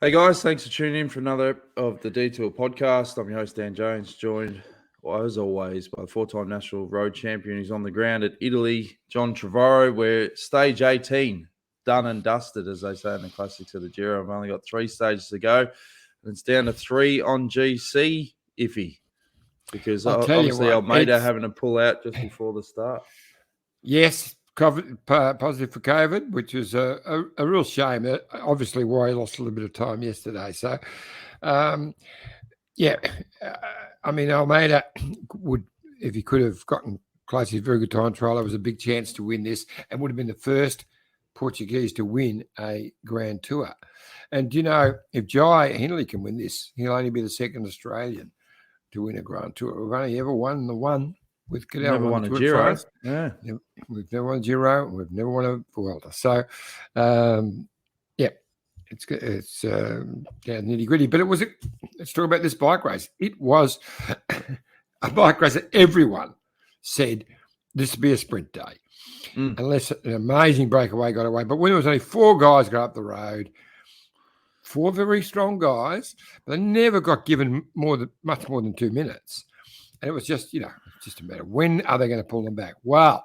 Hey guys, thanks for tuning in for another of the Detour podcast. I'm your host Dan Jones, joined, as always, by the four-time national road champion who's on the ground at Italy, John Trevorrow. We're stage 18, done and dusted, as they say in the classics of the Giro. I've only got 3 stages to go, and it's down to 3 on GC, iffy, because obviously Almeida having to pull out just before the start. Yes, positive for COVID, which is a real shame. Obviously, why he lost a little bit of time yesterday. So, I mean, Almeida would, if he could have gotten close, he's a very good time trial. It was a big chance to win this and would have been the first Portuguese to win a Grand Tour. And, you know, if Hindley can win this, he'll only be the second Australian to win a Grand Tour. We've only ever won the one. We've never won a Giro. Yeah. We've never won a Giro. We've never won a Vuelta. So, it's nitty gritty. But let's talk about this bike race. It was a bike race that everyone said this would be a sprint day, unless an amazing breakaway got away. But when there was only 4 guys got up the road, 4 very strong guys, but they never got given much more than 2 minutes. And it was just, just a matter of when are they going to pull them back? Well,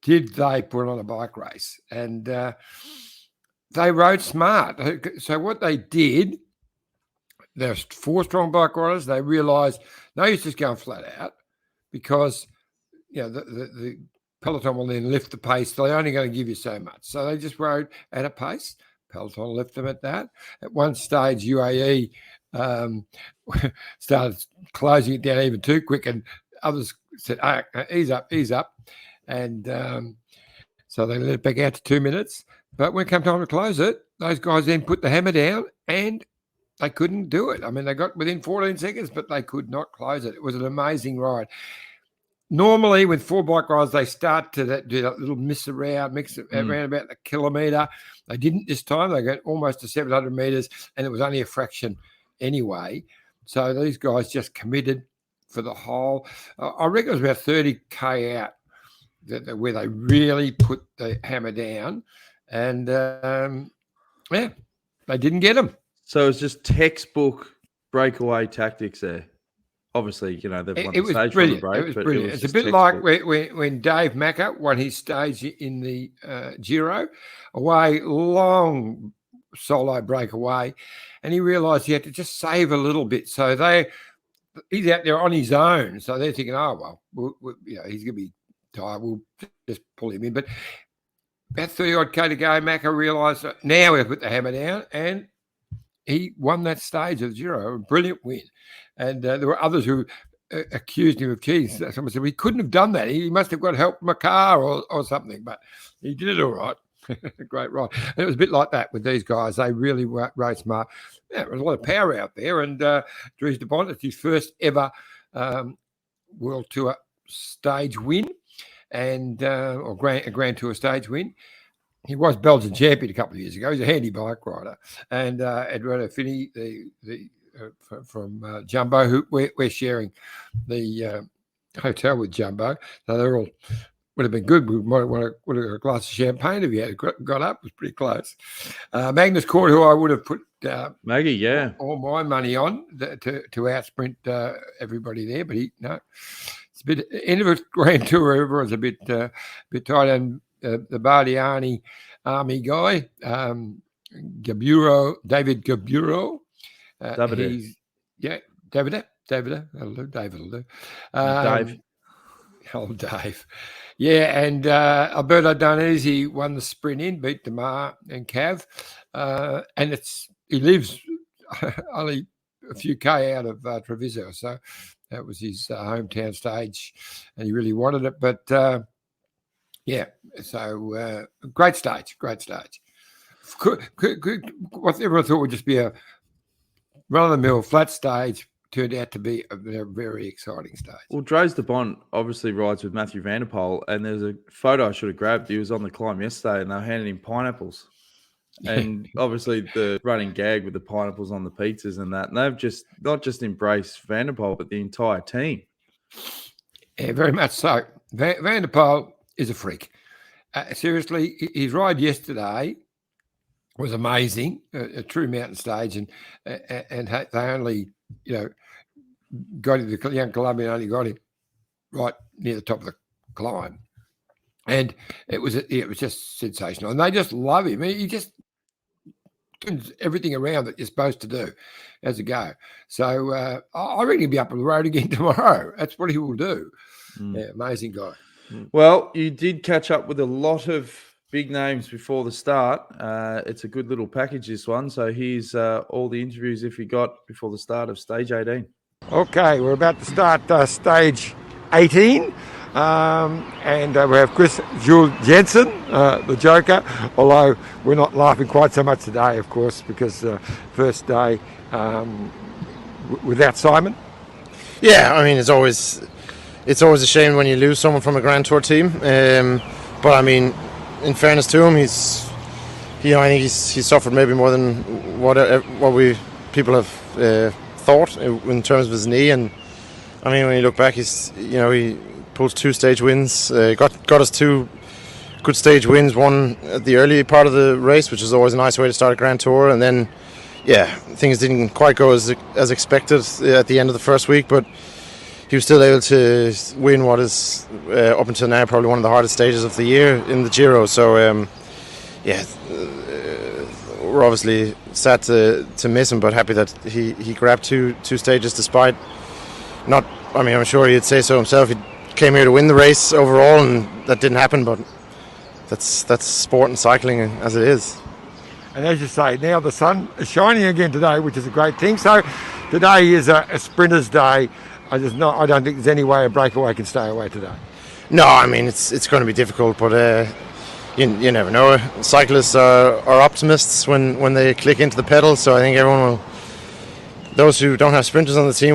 did they put on a bike race? And they rode smart. So what they did, there's 4 strong bike riders. They realised no use just going flat out because, the peloton will then lift the pace. They're only going to give you so much. So they just rode at a pace. Peloton left them at that. At one stage, UAE started closing it down even too quick, and others said, ease up. And so they let it back out to 2 minutes. But when it came time to close it, those guys then put the hammer down and they couldn't do it. I mean, they got within 14 seconds, but they could not close it. It was an amazing ride. Normally, with 4 bike rides, they start to do that little mix around about the kilometre. They didn't this time. They got almost to 700 metres, and it was only a fraction anyway. So these guys just committed for the whole. I reckon it was about 30K out where they really put the hammer down. And, they didn't get them. So it's just textbook breakaway tactics there. Obviously, they've won the stage from the break. It was brilliant. It's a bit like when Dave Macca won his stage in the Giro, long solo breakaway, and he realised he had to just save a little bit. So he's out there on his own. So they're thinking, he's going to be tired. We'll just pull him in. But about 30-odd K to go, Macca realised now we have to put the hammer down, and he won that stage of the Giro, a brilliant win. And there were others who accused him of cheating. Someone said, he couldn't have done that. He must have got help from a car or something, but he did it all right. Great ride. And it was a bit like that with these guys. They really rode smart. Yeah, there was a lot of power out there. And Dries de Bont, it's his first ever World Tour stage win, and or Grand Tour stage win. He was Belgian champion a couple of years ago. He's a handy bike rider. And Eduardo Fini, from Jumbo, who we're sharing the hotel with Jumbo. So they're all would have been good. We might want a glass of champagne if you had got up. It was pretty close. Magnus Cort, who I would have put Maggie, all my money on to outsprint everybody there, but it's a bit end of a Grand Tour. Everyone's a bit tight, and the Bardiani Army guy, David Gaburo. David. David. Hello, David. Dave. Oh, Dave. Yeah, and Alberto Danesi won the sprint in, beat Demar and Cav. And he lives only a few K out of Treviso. So that was his hometown stage, and he really wanted it. But, so great stage. What everyone thought would just be a run-of-the-mill flat stage turned out to be a very exciting stage. Well, Dries de Bont obviously rides with Mathieu van der Poel, and there's a photo I should have grabbed. He was on the climb yesterday, and they were handing him pineapples. And obviously the running gag with the pineapples on the pizzas and that. And they've just not just embraced Van der Poel, but the entire team. Yeah, very much so. Van der Poel is a freak. Seriously, his ride yesterday was amazing, a true mountain stage, and they only, got him, the young Colombian only got him right near the top of the climb, and it was just sensational, and they just love him. He just turns everything around that you're supposed to do as a go. So I reckon he'll be up on the road again tomorrow. That's what he will do. Yeah, amazing guy. Well, you did catch up with a lot of big names before the start. It's a good little package, this one. So here's all the interviews if you got before the start of stage 18. Okay, we're about to start stage 18. And we have Jules Jensen, the Joker, although we're not laughing quite so much today, of course, because first day without Simon. Yeah, I mean, it's always a shame when you lose someone from a Grand Tour team. But I mean, in fairness to him, I think he's suffered maybe more than what people have thought in terms of his knee. And I mean, when you look back, he pulled 2 stage wins, got us 2 good stage wins, one at the early part of the race, which is always a nice way to start a Grand Tour, and then things didn't quite go as expected at the end of the first week, but he was still able to win what is up until now probably one of the hardest stages of the year in the Giro. So we're obviously sad to miss him, but happy that he grabbed two stages despite not. I mean, I'm sure he'd say so himself. He came here to win the race overall, and that didn't happen. But that's sport and cycling as it is. And as you say, now the sun is shining again today, which is a great thing. So today is a sprinter's day. I don't think there's any way a breakaway can stay away today. No, I mean it's going to be difficult, but you never know. Cyclists are optimists when they click into the pedal. So I think everyone will. Those who don't have sprinters on the team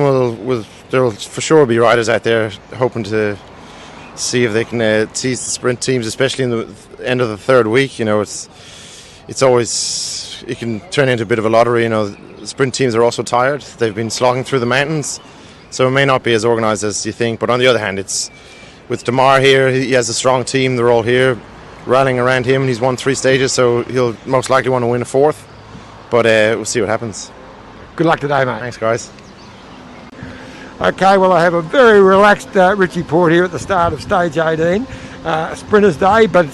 there'll for sure be riders out there hoping to see if they can tease the sprint teams, especially in the end of the third week. It's always, it can turn into a bit of a lottery. The sprint teams are also tired. They've been slogging through the mountains, so it may not be as organised as you think. But on the other hand, it's with Damar here. He has a strong team. They're all here rallying around him. He's won 3 stages, so he'll most likely want to win a 4th. But we'll see what happens. Good luck today, mate. Thanks, guys. Okay, well, I have a very relaxed Richie Port here at the start of stage 18. Sprinter's day, but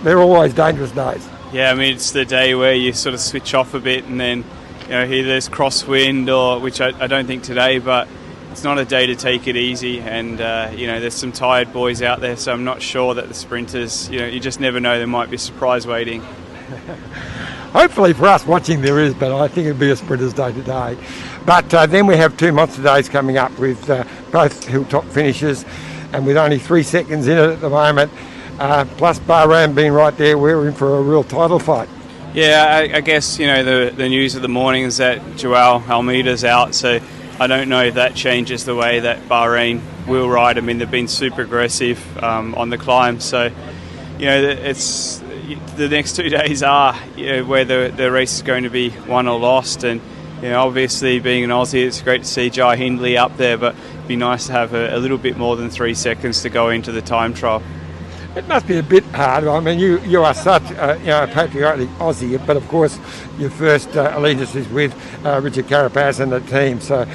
they're always dangerous days. Yeah, I mean, it's the day where you sort of switch off a bit, and then here there's crosswind, which I don't think today, but it's not a day to take it easy. And there's some tired boys out there, so I'm not sure that the sprinters, you just never know, there might be a surprise waiting. Hopefully for us watching there is, but I think it'll be a sprinter's day today. But then we have 2 monster days coming up with both hilltop finishes, and with only 3 seconds in it at the moment. Plus Bahrain being right there, we're in for a real title fight. Yeah, I guess, the news of the morning is that Joao Almeida's out, so I don't know if that changes the way that Bahrain will ride. I mean, they've been super aggressive on the climb, so, it's the next 2 days are where the race is going to be won or lost, and obviously being an Aussie, it's great to see Jai Hindley up there, but it'd be nice to have a little bit more than 3 seconds to go into the time trial. It must be a bit hard. I mean, you are such a patriotic Aussie, but of course your first allegiance is with Richard Carapaz and the team. So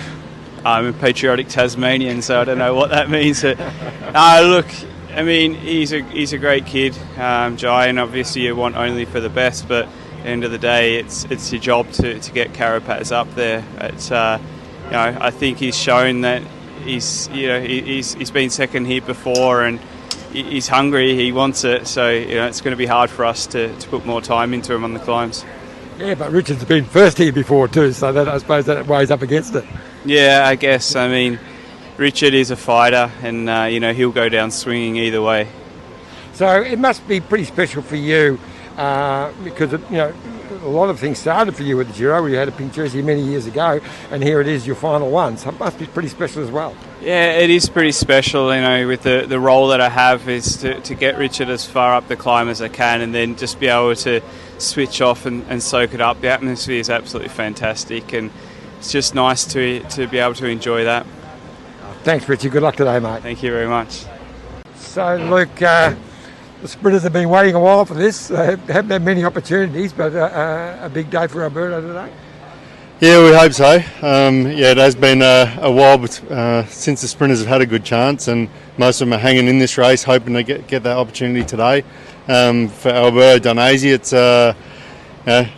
I'm a patriotic Tasmanian, so I don't know what that means. Look, I mean, he's a great kid, Jai, and obviously you want only for the best. But at the end of the day, it's your job to get Carapaz up there. It's I think he's shown that he's been second here before, and he's hungry, he wants it, so it's going to be hard for us to put more time into him on the climbs. Yeah, but Richard's been first here before too, so that I suppose that weighs up against it. Yeah, I guess. I mean, Richard is a fighter, and he'll go down swinging either way. So it must be pretty special for you because a lot of things started for you with the Giro, where you had a pink jersey many years ago, and here it is, your final one. So it must be pretty special as well. Yeah, it is pretty special. With the role that I have is to get Richard as far up the climb as I can, and then just be able to switch off and soak it up. The atmosphere is absolutely fantastic, and it's just nice to be able to enjoy that. Thanks, Richard. Good luck today, mate. Thank you very much. So, Luke, The sprinters have been waiting a while for this. They haven't had many opportunities, but a big day for Alberta today. Yeah, we hope so. It has been a while since the sprinters have had a good chance, and most of them are hanging in this race, hoping to get that opportunity today. For Alberto Donasi, it's a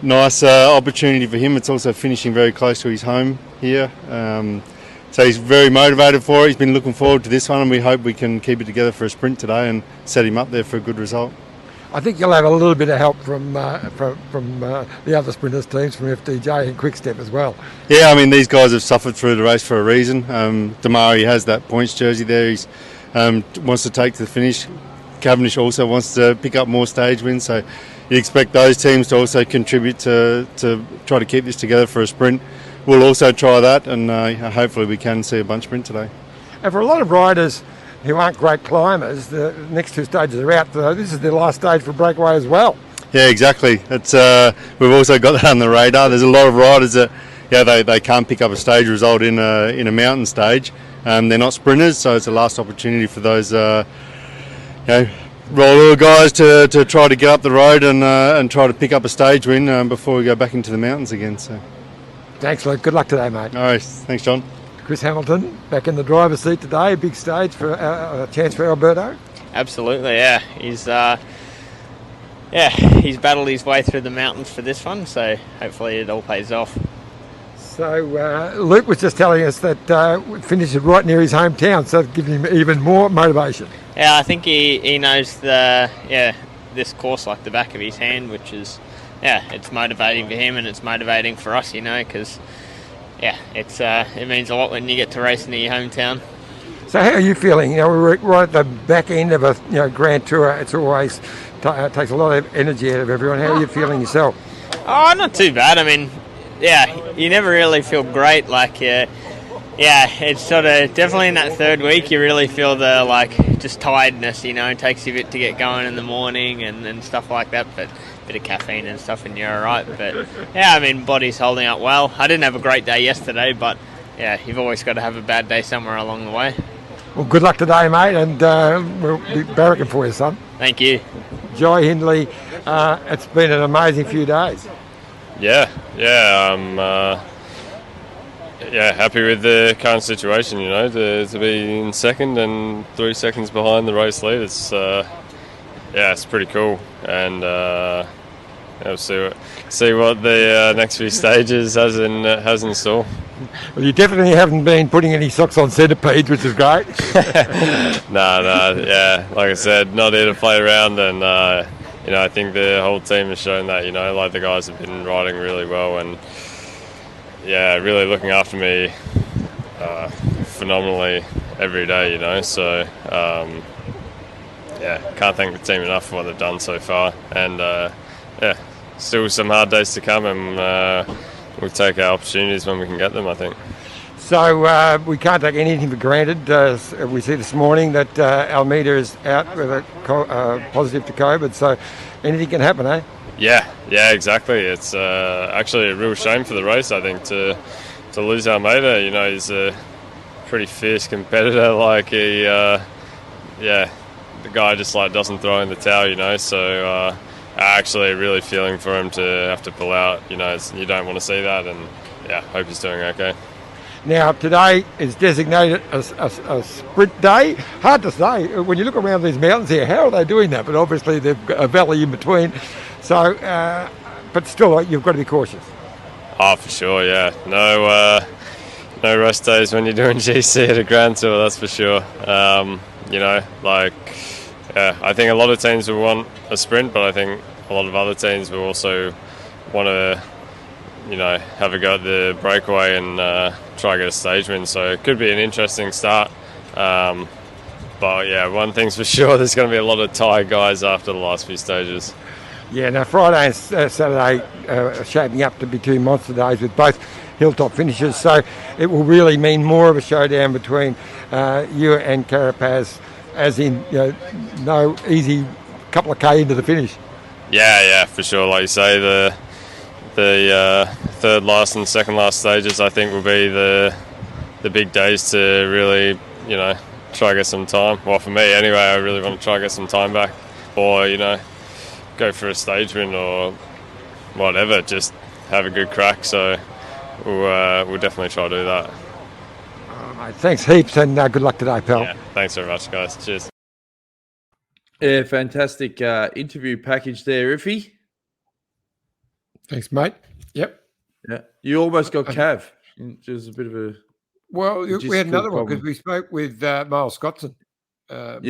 nice opportunity for him. It's also finishing very close to his home here. So he's very motivated for it. He's been looking forward to this one, and we hope we can keep it together for a sprint today and set him up there for a good result. I think you'll have a little bit of help from the other sprinters teams, from FDJ and Quickstep as well. Yeah, I mean, these guys have suffered through the race for a reason. Damari has that points jersey there. He wants to take to the finish. Cavendish also wants to pick up more stage wins, so you expect those teams to also contribute to try to keep this together for a sprint. We'll also try that, and hopefully we can see a bunch sprint today. And for a lot of riders who aren't great climbers, the next two stages are out. This is their last stage for breakaway as well. Yeah, exactly. It's we've also got that on the radar. There's a lot of riders that they can't pick up a stage result in a mountain stage. They're not sprinters, so it's a last opportunity for those roller guys to try to get up the road and try to pick up a stage win before we go back into the mountains again. So, thanks, Luke. Good luck today, mate. all right, thanks, John. Chris Hamilton back in the driver's seat today. A big stage for a chance for Alberto. Absolutely, yeah. He's battled his way through the mountains for this one, so hopefully it all pays off. So Luke was just telling us that finished right near his hometown, so it gives him even more motivation. Yeah, I think he knows this course like the back of his hand, which is it's motivating for him and it's motivating for us, because it means a lot when you get to race near your hometown. So how are you feeling? We're right at the back end of a Grand Tour. It's always takes a lot of energy out of everyone. How are you feeling yourself? Oh, not too bad. I mean, you never really feel great. It's sort of definitely in that third week you really feel the just tiredness. It takes you a bit to get going in the morning and stuff like that. But a bit of caffeine and stuff, and you're all right. But body's holding up well. I didn't have a great day yesterday, but you've always got to have a bad day somewhere along the way. Well, good luck today, mate, and we'll be barracking for you, son. Thank you. Joy Hindley, it's been an amazing few days. I'm happy with the current situation, to be in second and 3 seconds behind the race lead. It's pretty cool, and we'll see what the next few stages has in store. Well, you definitely haven't been putting any socks on centipedes, which is great. Like I said, not here to play around, and I think the whole team has shown that, the guys have been riding really well and really looking after me phenomenally every day, so can't thank the team enough for what they've done so far, and still some hard days to come, and we'll take our opportunities when we can get them, I think. So we can't take anything for granted. We see this morning that Almeida is out with a positive to COVID, so anything can happen, eh? Yeah, exactly. It's actually a real shame for the race, I think, to lose Almeida. He's a pretty fierce competitor. The guy just doesn't throw in the towel, so actually really feeling for him to have to pull out. You don't want to see that, and hope he's doing okay. Now, today is designated a sprint day. Hard to say. When you look around these mountains here, how are they doing that? But obviously they've got a valley in between. So, but still, you've got to be cautious. Oh, for sure, yeah. No rest days when you're doing GC at a Grand Tour, that's for sure. I think a lot of teams will want a sprint, but I think a lot of other teams will also want to, have a go at the breakaway and try to get a stage win. So it could be an interesting start. But one thing's for sure, there's going to be a lot of tired guys after the last few stages. Yeah, now Friday and Saturday are shaping up to be two monster days with both hilltop finishes. So it will really mean more of a showdown between you and Carapaz, as in, no easy couple of K into the finish. Yeah, for sure. Like you say, the third last and second last stages, I think, will be the big days to really, try to get some time. Well, for me anyway, I really want to try to get some time back or go for a stage win or whatever. Just have a good crack. So we'll definitely try to do that. All right, thanks heaps, and good luck today, pal. Yeah, thanks very much, guys. Cheers. Yeah, fantastic interview package there, Iffy. Thanks, mate. Yep. Yeah, you almost got Cav. Just a bit of a we had another one because we spoke with Miles Scottson. I've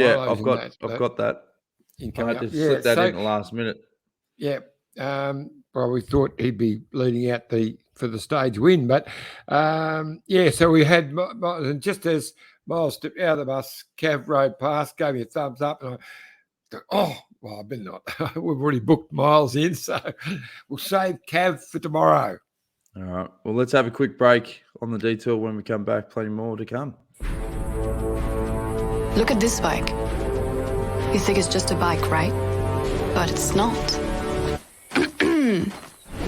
got that. I had to slip that in the last minute. Yeah. Well, we thought he'd be leading out for the stage win, but so we had Miles, and just as Miles stepped out of the bus, Cav rode past, gave me a thumbs up, and I thought, I better not. We've already booked Miles in, so we'll save Cav for tomorrow. All right. Well, let's have a quick break on the detour. When we come back, plenty more to come. Look at this bike. You think it's just a bike, right? But it's not.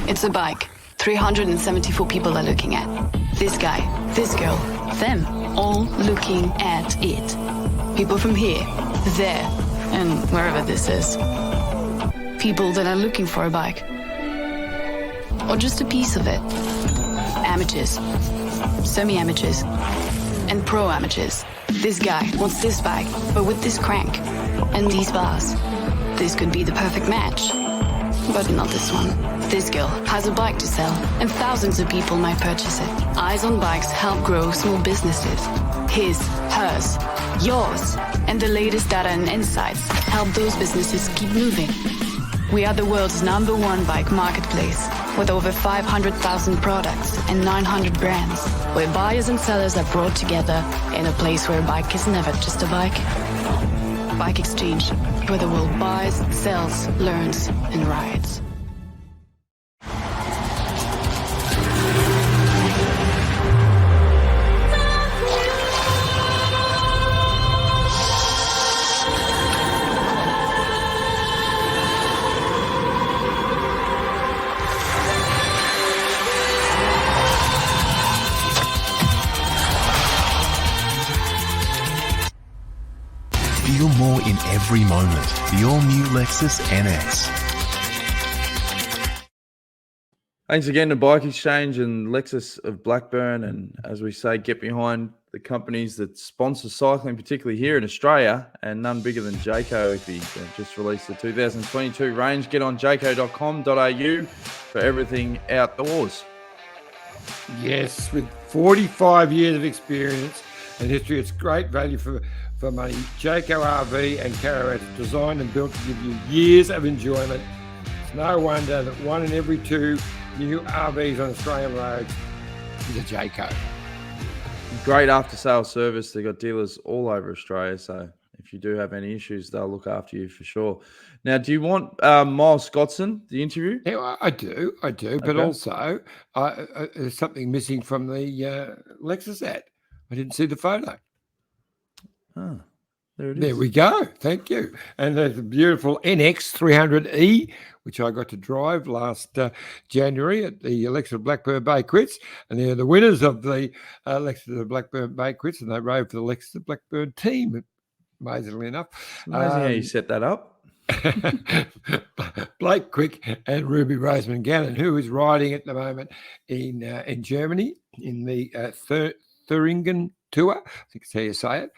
It's a bike. 374 people are looking at. This guy, this girl, them, all looking at it. People from here, there, and wherever this is. People that are looking for a bike. Or just a piece of it. Amateurs, semi-amateurs, and pro-amateurs. This guy wants this bike, but with this crank and these bars. This could be the perfect match. But not this one. This girl has a bike to sell, and thousands of people might purchase it. Eyes on Bikes help grow small businesses. His, hers, yours, and the latest data and insights help those businesses keep moving. We are the world's #1 bike marketplace, with over 500,000 products and 900 brands, where buyers and sellers are brought together in a place where a bike is never just a bike. Bike Exchange, where the world buys, sells, learns, and rides. Feel more in every moment. The all-new Lexus NX. Thanks again to Bike Exchange and Lexus of Blackburn. And as we say, get behind the companies that sponsor cycling, particularly here in Australia, and none bigger than Jayco. If he just released the 2022 range, get on jayco.com.au for everything outdoors. Yes, with 45 years of experience and history, it's great value for money. Jayco RV and Caravans designed and built to give you years of enjoyment. It's no wonder that 1 in every 2 new RVs on Australian roads is a Jayco. Great after-sales service. They've got dealers all over Australia, so if you do have any issues, they'll look after you for sure. Now, do you want Miles Scottson, the interview? Yeah, I do. But also, there's something missing from the Lexus ad. I didn't see the photo. Oh, there it is. There we go. Thank you. And there's a beautiful NX 300E, which I got to drive last January at the Lexus Blackburn Bay Quits. And they're the winners of the Lexus Blackburn Bay Quits, and they rode for the Lexus Blackburn team, amazingly enough. Amazing how you set that up. Blake Quick and Ruby Roseman Gannon, who is riding at the moment in Germany in the Thuringen Tour, I think it's how you say it,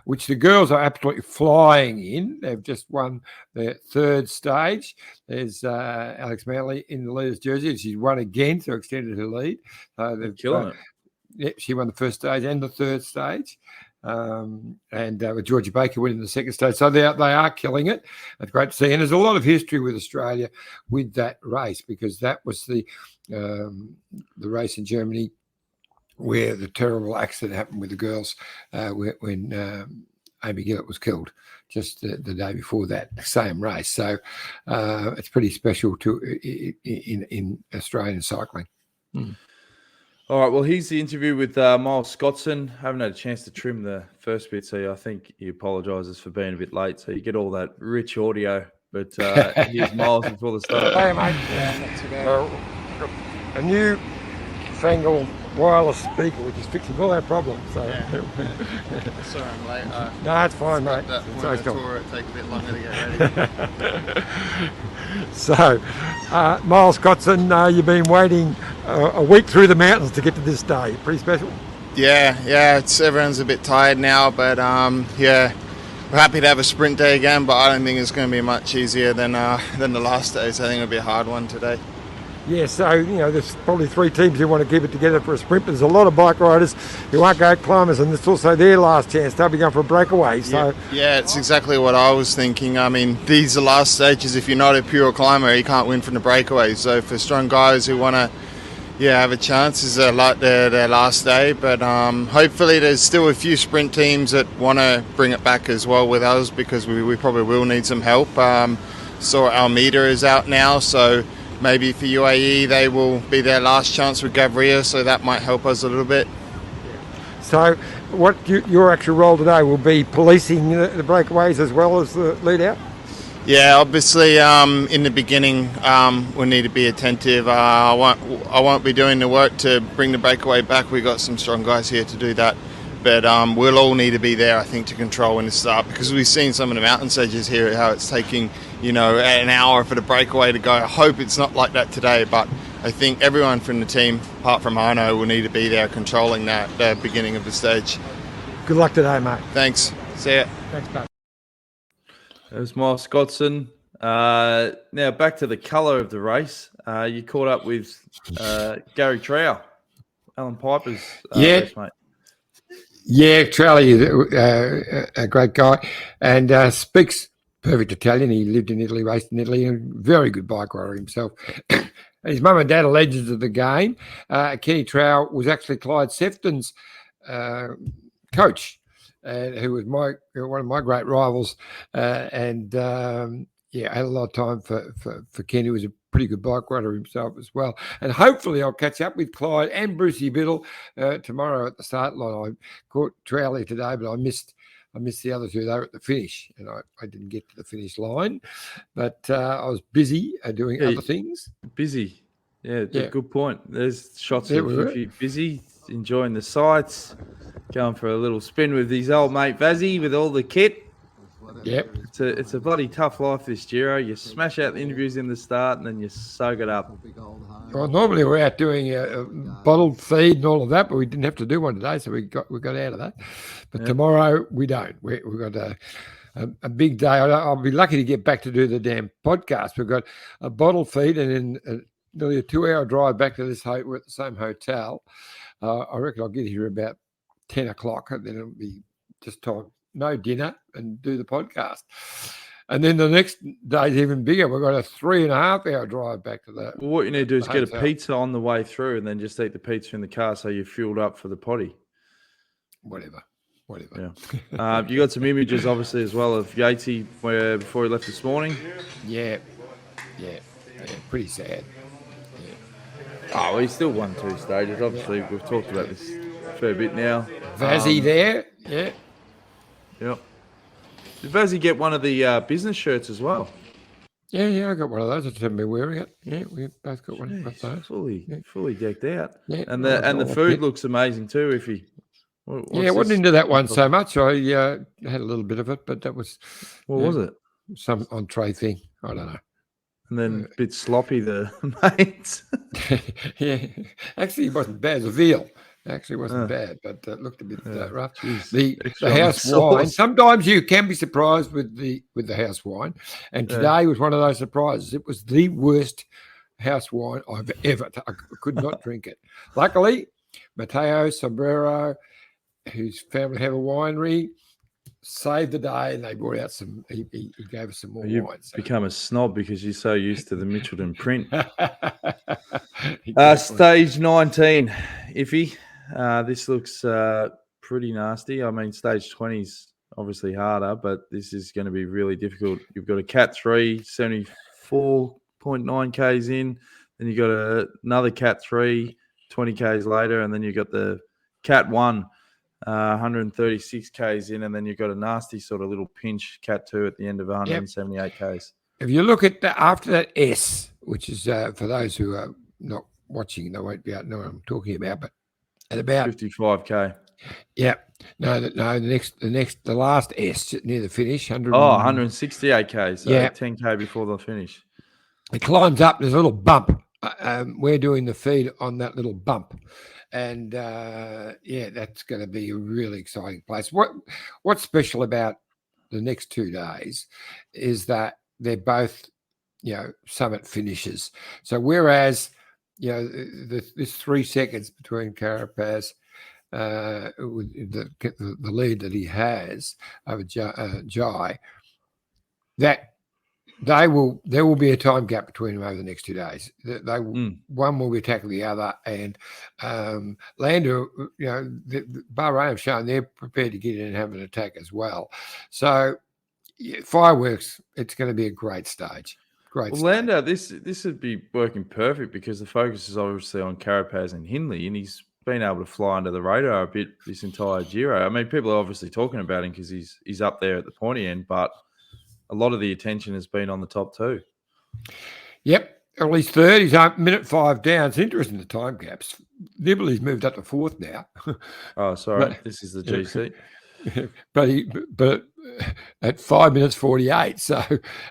which the girls are absolutely flying in. They've just won their 3rd stage. There's Alex Manley in the leader's jersey. She's won again, so extended her lead. They've killing it. Yeah, she won the 1st stage and the 3rd stage. With Georgia Baker winning the 2nd stage. So they are killing it. It's great to see. And there's a lot of history with Australia with that race, because that was the race in Germany where the terrible accident happened with the girls when Amy Gillett was killed just the day before that same race. So it's pretty special in Australian cycling. All right, well, here's the interview with Miles Scottson. Haven't had a chance to trim the first bit, so I think he apologises for being a bit late, so you get all that rich audio. But here's Miles before the start. Hey, mate. Not too bad. A new fangled wireless speaker, which is fixing all our problems. So. Sorry, I'm late. No, it's fine, mate. That It's point of the cool. tour, it takes a bit longer to get ready. So, Miles Scotson, you've been waiting a week through the mountains to get to this day. Pretty special. Yeah, everyone's a bit tired now, but we're happy to have a sprint day again, but I don't think it's going to be much easier than the last day, so I think it'll be a hard one today. Yeah, so, there's probably 3 teams who want to keep it together for a sprint, but there's a lot of bike riders who aren't go climbers, and it's also their last chance. They'll be going for a breakaway. So Yeah, it's exactly what I was thinking. I mean, these are last stages. If you're not a pure climber, you can't win from the breakaway. So for strong guys who want to have a chance, is like their last day. But hopefully there's still a few sprint teams that want to bring it back as well with us, because we probably will need some help. So Almeida is out now, so maybe for UAE they will be their last chance with Gaviria, so that might help us a little bit. So what your actual role today will be policing the breakaways as well as the lead out? Yeah, obviously in the beginning we'll need to be attentive. I won't be doing the work to bring the breakaway back. We've got some strong guys here to do that. But we'll all need to be there, I think, to control when to start, because we've seen some of the mountain stages here, how it's taking, an hour for the breakaway to go. I hope it's not like that today, but I think everyone from the team, apart from Arno, will need to be there controlling that the beginning of the stage. Good luck today, mate. Thanks. See ya. Thanks, mate. That was Miles Scotson. Now back to the colour of the race. You caught up with Gary Trow, Alan Piper's best mate. Yeah, Charlie is a great guy and speaks perfect Italian. He lived in Italy, raced in Italy, and very good bike rider himself. His mum and dad are legends of the game. Kenny Trow was actually Clyde Sefton's coach, who was one of my great rivals. I had a lot of time for Kenny, who was a pretty good bike rider himself as well. And hopefully I'll catch up with Clyde and Brucey Biddle tomorrow at the start line. I caught Trowley today, but I missed the other two. They were at the finish, and I didn't get to the finish line. But I was busy doing other things. Busy. Yeah, good point. There's shots of you busy, enjoying the sights, going for a little spin with his old mate Vazzy with all the kit. Yep. It's a bloody tough life, this Giro. You smash out the interviews in the start and then you soak it up. Well, normally we're out doing a bottled feed and all of that, but we didn't have to do one today, so we got out of that. But tomorrow we don't. We've got a big day. I'll be lucky to get back to do the damn podcast. We've got a bottle feed and then nearly a 2-hour drive back to this. We're at the same hotel. I reckon I'll get here about 10 o'clock, and then it'll be just time. No dinner and do the podcast. And then the next day's even bigger. We've got a 3.5-hour drive back to that. Well, what you need to do is get a pizza on the way through and then just eat the pizza in the car so you're fueled up for the potty. Whatever. Yeah. You got some images, obviously, as well of Yatesy before he left this morning. Yeah. Pretty sad. Yeah. Oh, well, he still won 2 stages. Obviously, we've talked about this a fair bit now. Vazzy there. Yeah. Yep. Did Vazzy get one of the business shirts as well? Yeah, I got one of those. I just haven't been wearing it. Yeah, we both got one of those. Fully decked out. Yeah, and the food looks amazing too. If he, I wasn't into that one so much. I had a little bit of it, but that was what was it? Some entree thing. I don't know. And then a bit sloppy, the mates. Yeah, actually, it wasn't bad. The veal. Actually wasn't bad, but it looked a bit rough. The house wine. Sometimes you can be surprised with the house wine, and today was one of those surprises. It was the worst house wine I've ever. I could not drink it. Luckily, Matteo Sombrero, whose family have a winery, saved the day, and they brought out some. He gave us some more wine. So. Become a snob because you're so used to the Mitchelton print. Stage 19, iffy. This looks pretty nasty. I mean, stage 20 is obviously harder, but this is going to be really difficult. You've got a Cat 3, 74.9 Ks in. Then you've got another Cat 3, 20 Ks later. And then you've got the Cat 1, 136 Ks in. And then you've got a nasty sort of little pinch Cat 2 at the end of 178 Ks. If you look at after that S, which is for those who are not watching, they won't be able to know what I'm talking about, but At about 55k. Yeah. No, the last S near the finish. 168k. So Yeah. 10k before the finish. It climbs up. There's a little bump. We're doing the feed on that little bump. And, that's going to be a really exciting place. What's special about the next 2 days is that they're both, summit finishes. So whereas, this 3 seconds between Carapaz with the lead that he has over Jai, that there will be a time gap between them over the next 2 days. One will be attacking the other, and Landa, Bahrain have shown they're prepared to get in and have an attack as well. So fireworks, it's going to be a great stage. Well, Landa, this would be working perfect because the focus is obviously on Carapaz and Hindley, and he's been able to fly under the radar a bit this entire Giro. I mean, people are obviously talking about him because he's up there at the pointy end, but a lot of the attention has been on the top 2. Yep, at least third. He's up minute 5 down. It's interesting, the time gaps. Nibbli's moved up to 4th now. Oh, sorry, this is the GC. But at 5 minutes 48. So,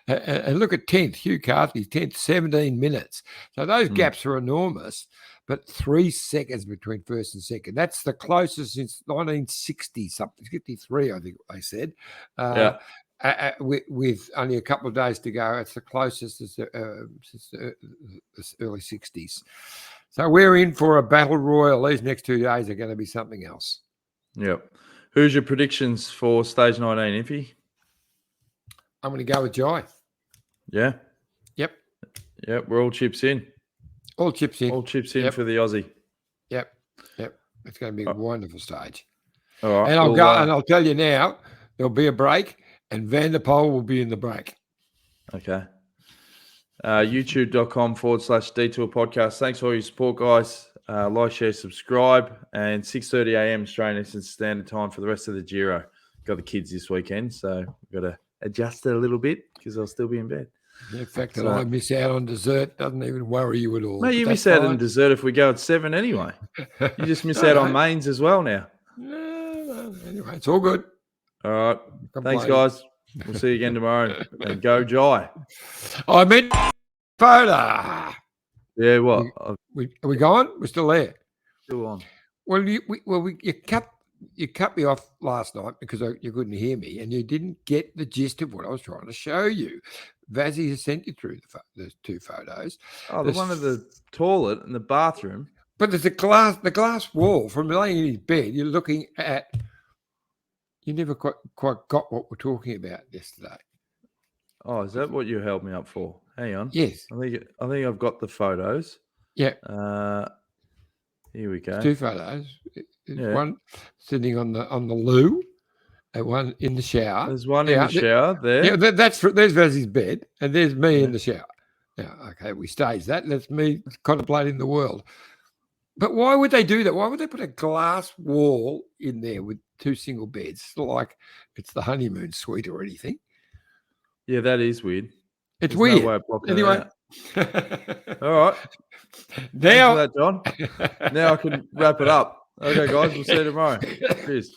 and look at 10th, Hugh Carthy's 10th, 17 minutes. So those gaps are enormous, but 3 seconds between first and second. That's the closest since 1960 something, 53, I think they said. With only a couple of days to go, it's the closest since the early 60s. So we're in for a battle royal. These next 2 days are going to be something else. Yep. Who's your predictions for stage 19, Iffy? I'm going to go with Jai. Yeah? Yep. We're all chips in. All chips in. All chips in for the Aussie. Yep. It's going to be a wonderful stage. All right. And I'll tell you now, there'll be a break, and Van der Poel will be in the break. Okay. YouTube.com/Detour Podcast. Thanks for all your support, guys. Like, share, subscribe, and 6:30 a.m. Australian Eastern Standard Time for the rest of the Giro. Got the kids this weekend, so we've got to adjust it a little bit because I'll still be in bed. The fact that I miss out on dessert doesn't even worry you at all. No, you miss out on dessert if we go at 7 anyway. You just miss out on mains as well now. No, anyway, it's all good. All right. Thanks, guys. We'll see you again tomorrow. And go Jai. I meant photo. Yeah, what? Are we going? We're still there. Still on. Well, you cut me off last night because you couldn't hear me, and you didn't get the gist of what I was trying to show you. Vazzy has sent you through the 2 photos. Oh, the one of the toilet and the bathroom. But there's the glass wall from laying in his bed. You're looking at. You never quite got what we're talking about yesterday. Oh, is that what you held me up for? Hang on. Yes. I think I've got the photos. Yeah. Here we go. 2 photos. One sitting on the loo, and one in the shower. There's one in the shower there. Yeah, there's Vazzy's bed, and there's me in the shower. Now, okay, we stage that. That's me contemplating the world. But why would they do that? Why would they put a glass wall in there with 2 single beds? It's not like it's the honeymoon suite or anything. Yeah, that is weird. It's weird. No way of blocking anyway. All right. Now, that, John. Now I can wrap it up. Okay, guys, we'll see you tomorrow. Cheers. This is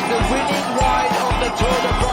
the winning ride of the Tour de France.